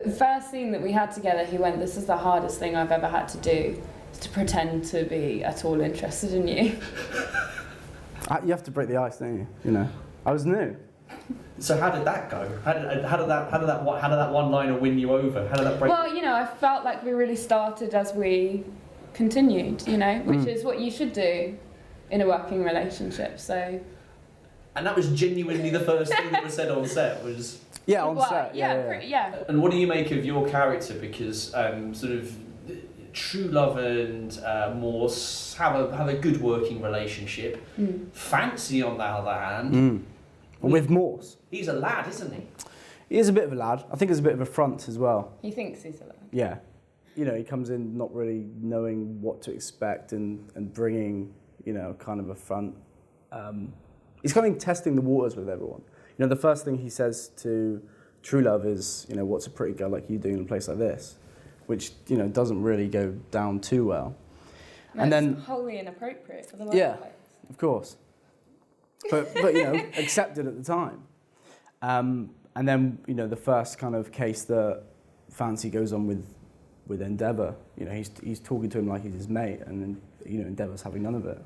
The first scene that we had together, he went, "This is the hardest thing I've ever had to do, is to pretend to be at all interested in you." You have to break the ice, don't you? You know, I was new. So how did that go? How did that one-liner win you over? How did that break? Well, you know, I felt like we really started as we continued, you know, which is what you should do in a working relationship. So. And that was genuinely the first thing that was said on set. Was. Yeah, on set. Yeah. And what do you make of your character? Because sort of Trewlove and Morse have a good working relationship. Fancy, on the other hand. With Morse. He's a lad, isn't he? He is a bit of a lad. I think it's a bit of a front as well. He thinks he's a lad. Yeah. You know, he comes in not really knowing what to expect and bringing, you know, kind of a front. He's kind of testing the waters with everyone. You know, the first thing he says to Trewlove is, you know, "What's a pretty girl like you doing in a place like this?" Which, you know, doesn't really go down too well. No, and it's then wholly inappropriate for the workplace. Yeah, of course. But you know, accepted at the time. And then, you know, the first kind of case that Fancy goes on with Endeavour, you know, he's talking to him like he's his mate, and then, you know, Endeavour's having none of it.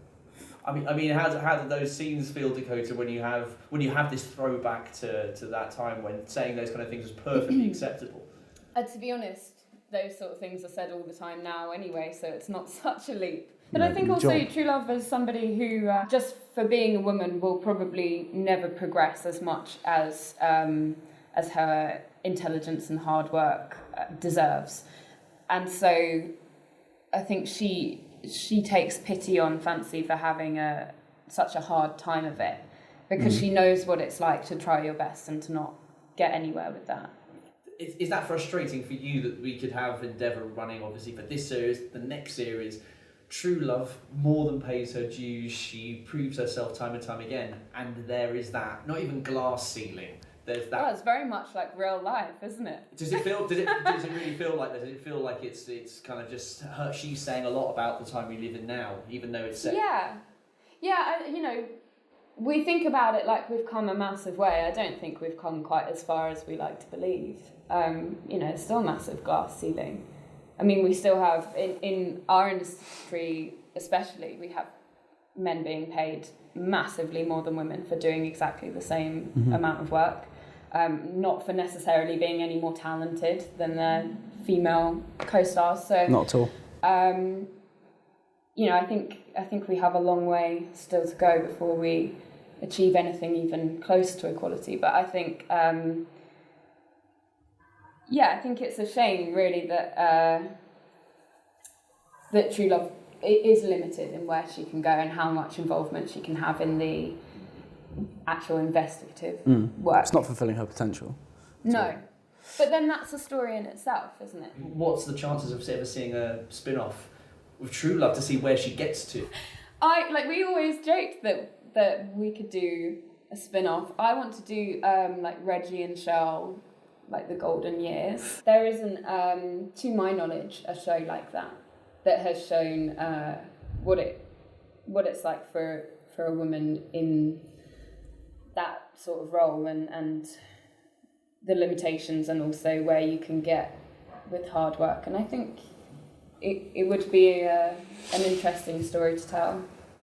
I mean, how did those scenes feel, Dakota, when you have this throwback to that time when saying those kind of things was perfectly acceptable? To be honest, those sort of things are said all the time now anyway, so it's not such a leap. But I think also Trewlove is somebody who, just for being a woman, will probably never progress as much as her intelligence and hard work deserves. And so I think she takes pity on Fancy for having such a hard time of it, because she knows what it's like to try your best and to not get anywhere with that. Is that frustrating for you that we could have Endeavour running, obviously, for this series, the next series? Trewlove more than pays her dues. She proves herself time and time again, and there is that. Not even glass ceiling. There's that. Well, it's very much like real life, isn't it? Does it really feel like that? Does it feel like it's kind of just her? She's saying a lot about the time we live in now, even though it's set. Yeah. You know, we think about it like we've come a massive way. I don't think we've come quite as far as we like to believe. You know, it's still a massive glass ceiling. I mean, we still have, in our industry especially, we have men being paid massively more than women for doing exactly the same amount of work. Not for necessarily being any more talented than their female co-stars. So not at all. You know, I think we have a long way still to go before we achieve anything even close to equality. But I think, I think it's a shame really that Trewlove is limited in where she can go and how much involvement she can have in the actual investigative work. It's not fulfilling her potential. No. But then that's a story in itself, isn't it? What's the chances of ever seeing a spin-off with Trewlove to see where she gets to? We always joked that we could do a spin-off. I want to do like Reggie and Shell, like the golden years. There isn't, to my knowledge, a show like that has shown what it's like for a woman in that sort of role and the limitations, and also where you can get with hard work. And I think it would be an interesting story to tell.